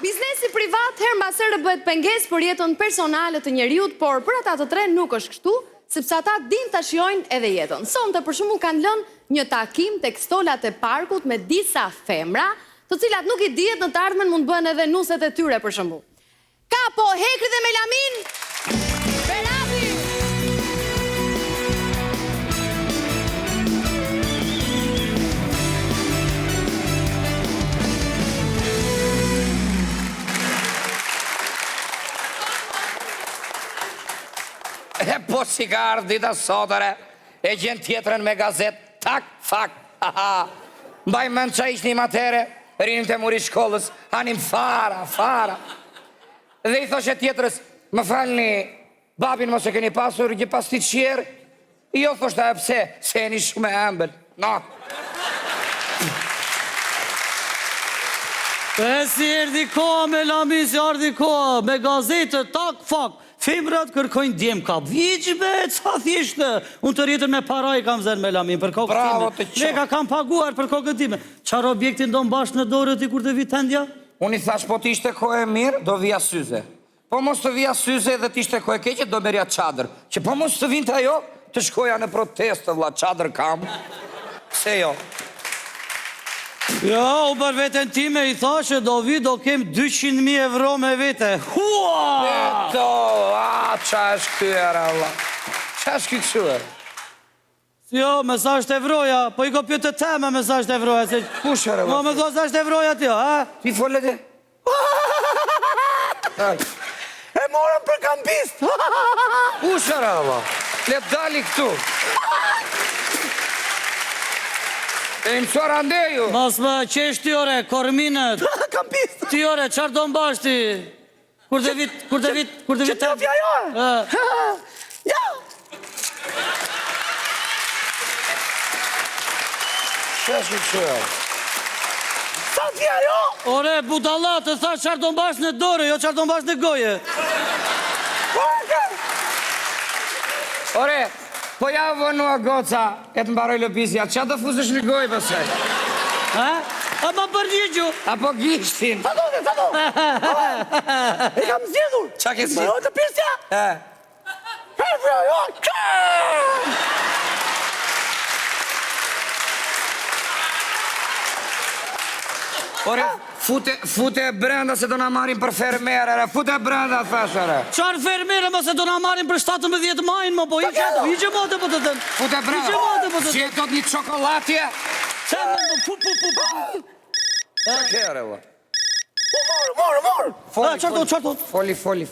Biznesi privat her mbas here bëhet pengesë për jetën personale të njeriut, por për ata të tre nuk është kështu, sepse ata dinë ta shijojnë edhe jetën. Sonte për shembull kanë lënë një takim tek stolat e parkut me disa femra, të cilat nuk i dihet në të ardhmen mund bëhen edhe nuset e tyre për shembull. Kapo, Hekri dhe Melamin, Berabi. E po si ka ardhë dita sotëre, e gjenë tjetërën me gazet, tak, fak, haha. Mbaj mënd qa ishtë një matere, rinim të muri shkollës, anim fara. Dhe i thoshe tjetërës, më falni, babin mos e keni pasur, një pas ti qjerë, jo thoshta e pse, se e një shumë e embel, no. E si erdi koha me Lami, si erdi koha, me gazete, tak, fak. Femrat kërkojnë djem kap. Vijgjbe, ca thjeshtë. Unë të rjetën me para i kam zënë me Lamin për kokë time. Bravo të qo. Leka kam paguar për kokë time. Qarë objektin do në bashkë në dorë ti kur të vi tendja? Unë i thash po t'ishte kohë e mirë, do vija syze. Po mos të vija syze dhe t'ishte kohë e keqe, do merja qadër. Që po mos të vinte ajo, të shkoja në protestë, vla qadër kam. Se jo. Ja, u për veten time i thashe do vi do kem 200.000 euro me vete. Hua! Eto, qa është kyra, vla. Qa është kyra? Jo, mesazht evroja, po i ko pjë të teme mesazht evroja. Kushere, vla? Me mesazht evroja ti, ha? Ti follet e? E morën për kampist. Kushere, vla. Le dali këtu. E mësuar andeju. Mas më qesh ti ore, korminët. Kampist. Ti ore, qarë do mbash ti? Kur dhe vit... Që të fja jo? Ja. Që është që? Sa fja jo? Ore, budalla, të tha qarë do mbash në dore, jo qarë do mbash në goje. Ore, po ja vënua goca, e të mbaroj lëpizja, qa të fuzësh në gojë pësaj? Ha? A ma përgjigju? Apo gishtin? Sa do? E kam zjedhur! Qa ke si? Më të pisja? Hefja, jo! Ore, fute e brenda se do na marim për fermerere, fute e brenda, thashere. Qarë fermere më se do na marim për 17 majnë, më po i që mote po të tënë. Fute e brenda, që e do të një qokolatje? Se më pu. Qa kere, vë? Morë! Qarë do? Foli.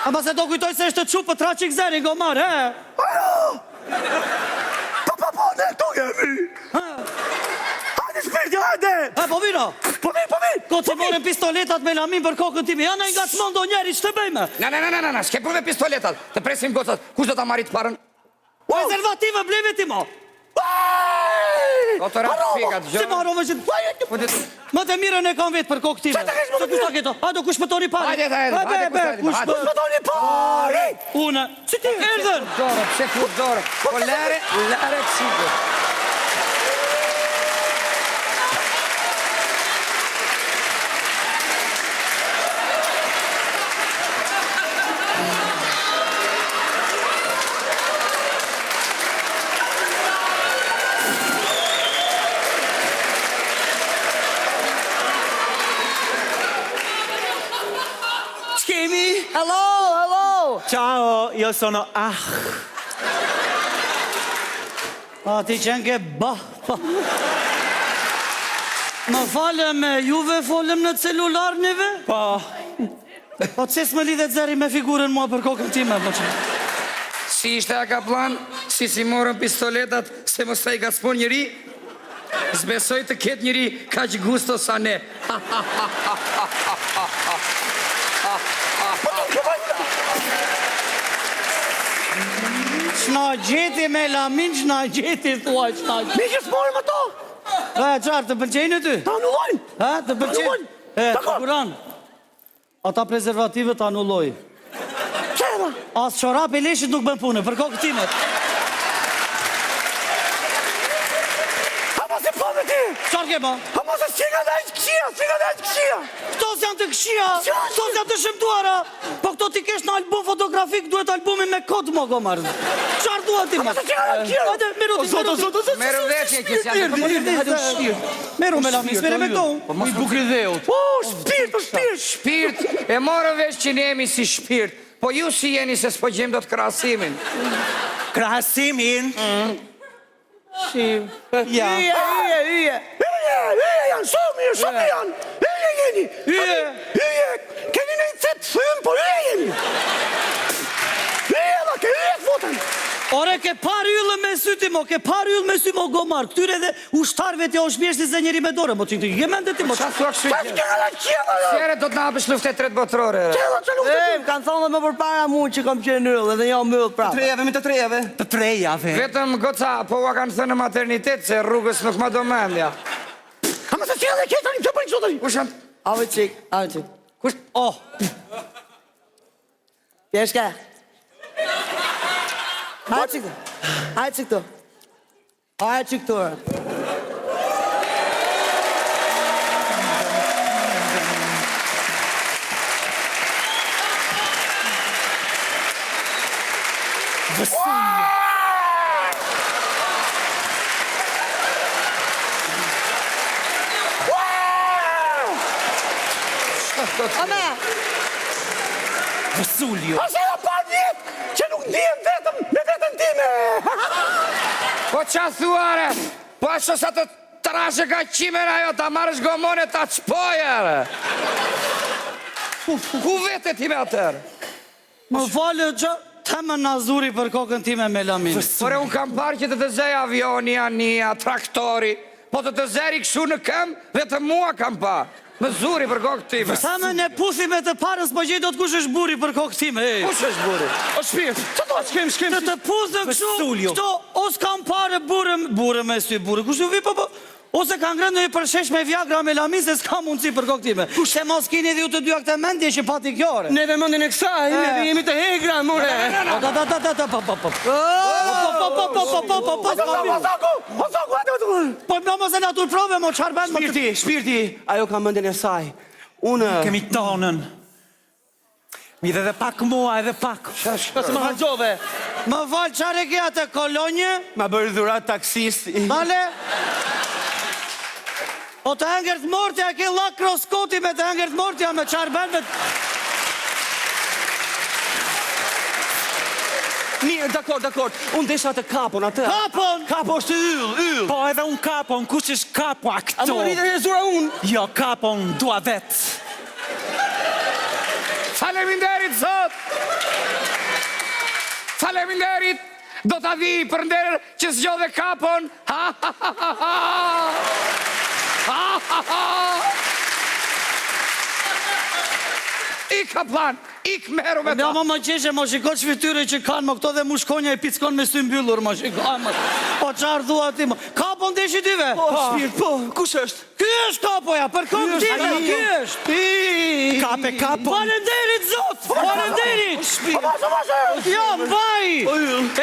A ma se do kujtoj se është të qupë të traqik zeri, go marë, he? Po, ne tu jemi! Hajde shpirti, hajde! Po vino! Po mi! Ko të morën pistoletat me Lamin për kokën time, janë nga të mondo njeri, që të bëjme? Na, s'ke përve pistoletat, të presim gocat, kush do ta marit parën? Prezervative bleve ti mo! O të ratë fikat, Si ma harove që... Më të mirën e kam vetë për kokë time. Se kush ta keto? Hajdo, kush pëtoni pari? Hajde, Kush pëtoni pari? Une. Si ti? Erdhen! Dorë, pse fut dorë? Po lere qikë. Hello! Ciao, io sono A ti qenë ke bah. Më falem, juve folem në celular njëve? Po qes më lidhet zeri me figurën mua për kokën time, po që? Si ishte a ka plan, si morën pistoletat, se mos ta i gaspon njëri, zbesoj të ketë njëri ka që gusto sa ne. Qna gjeti me Lamin, qna gjeti thua, qna gjeti. Mi që s'morë më to! Qarë, të pëlqenjë ty? Ta anullojnë! Ha, të pëlqenjë? Të kuran, ata prezervative të anulloj. Qera! As qorap e leshit nuk bën punë, për kokë timet. Ha, ma si po me ti! Qarë ke ma? A mos e s'ka dhe këshia, s'ka dhe këshia. Këto janë të këshia, këto janë të shëmtuara. Po këto ti kesh në album fotografik, duhet albumi me kod mo gomar. Çfarë duhet ti? Mos e s'ka dhe këshia. Hajde, meru ti. Zotë. Meru vetje që s'janë të përgjithë. Meru me la misfere me këto. I bukridheut. O, shpirt. Shpirt, e morë vesh që ne jemi si shpirt. Po ju si jeni se s'po gjem do të krahasimin. Krahasimin? Shim. Ja. Yje, janë, shumë janë. Yje jeni. Yje, keni në i cep fëm, po yje jeni. Yje, da, ke yje të votën. Ore, ke par yllë me sy ti mo, ke par yllë me sy mo gomar. Këtyre dhe ushtarve t'ja u shpjeshti zë njeri me dore, mo që ke mende ti mo. Qa thua kështu Pa s'ka dhe këshia, da. Qere do të napësh lufte tret botërore. Që luftë ti. Kanë thonë dhe më përpara mu që kom qenë yllë edhe jo mëllë prapë. Të trejave. Vetëm goca, po ua kanë thënë në maternitet se rrugës nuk ma do mendja. A mos e s'ka dhe këshia, një që bëjnë qëtëri. Kush janë? Ave qik. Kush? Oh, Pjeshka. Hajtë qik të. Hajtë qik të. Hajtë qik të. Ame! Vesulio. A se da pa vjetë që nuk ndihem vetëm me vetën time. Po qa thuare? Po ashtu sa të trashe ka qimen ajo, ta marrësh gomone ta qpojere. Ku vete ti me atër? më falë që të më nazuri për kokën time me lamin. Por e unë kam parë që të të zej avioni, ania, traktori, po të të zeri këshu në këmë, vetëm mua kam parë. Më zuri për kokë time. Sa më ne puthi me të parës, po gjej do të kush është buri për kokë time, ej. Kush është buri? O shpirt, që do shkem. Të të puthë kështu, këto, os kam pare burë me sy burë, kush ju vi, po, ose kanë ngrënë në i përshesh me Viagra me lamin, se s'ka mundësi për kokë time. Se mos kini dhe ju të dy akte mendje që pati kjore. Neve mëndin e kësaj, neve jemi të hegra, more. Po më mos e natur prove, mo qarë bënd, Shpirti, ajo ka mëndin e saj. Unë... Kemi tonën. Mi dhe pak mua edhe pak. Ka se më hargjove. më valë qare kja të kolonje, Ma bërë dhurat taksisti. male? O të hengert mortja, ke lak kroskoti me të hengert mortja, me qarë bënd, me... Mirë, dakord. Unë desha të kapon atë. Kapon! Kapo është yll. Po edhe unë kapon, kush është kapo a A këto? më rritë e zura unë. Jo, kapon, dua vetë. Faleminderit, zot! Faleminderit! Do t'a vi për nderë që s'gjodhe kapon! Ha, ha, ha, ha, ha! Ha, ha, ha! Ik kaplan, ik meru me Ja, ta! më qeshe, më shiko që fytyre që kanë, më këto dhe mushkonja i pickon me sy mbyllur, më shiko, po qarë thua ti, më. Kapon të ishi tyve? Po, shpirt, po, kush është? Ky është kapoja, për kokë time, ky është. Kape kapon. Falenderit, zot, falenderit. Jo, mbaj.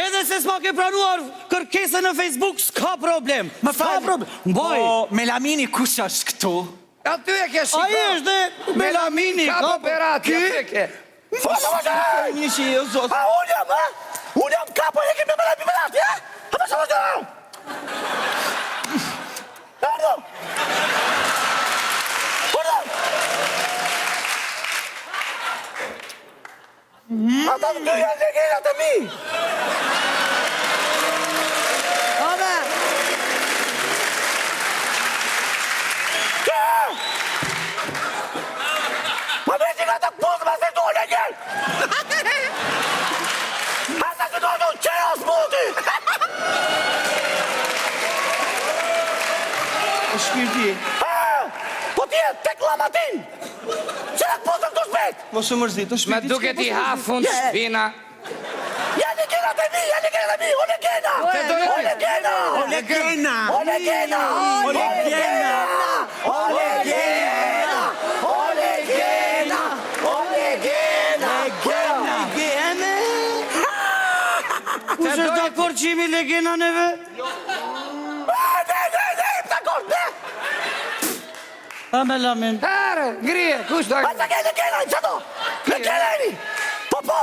Edhe se s'ma ke pranuar kërkesën në Facebook, s'ka problem. S'ka problem. Mbaj. Po, Melamini kush është këtu? Aty e ke shiko! Ai është dhe Melamini, kapo operat, ja të ke! Një që jo, zot. A unë jam, ha? Unë jam kapo e kemi me berat, ja? A më shumë të rau? Ardo! Ardo! Ata të dy janë legendat e mi! Ame! Ma me që nga të këpuzë ma se dole njën! Asa që dole të qeja o smuti! Shpirti, Po t'je, tek lamatin! Që nga këpuzë këtu shpet! mos e mërzit, o Me shpirti. duke ti hafun shpina. Ja legendat e mi, o legena! O legena! O legena! O legena! O legena! O legena! O legena! O legena! Kush është dakord që jemi legena neve? Ne, dakord, ne! A me lamin. Herë, grije, kush doj? A të kena, që do? Le kena e një. Po.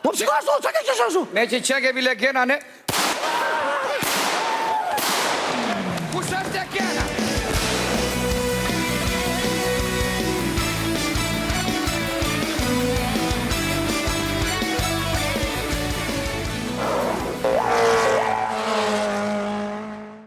Më më shiko ashtu, që ke që ashtu? Me që që ke bile kena ne... Kush është e ke?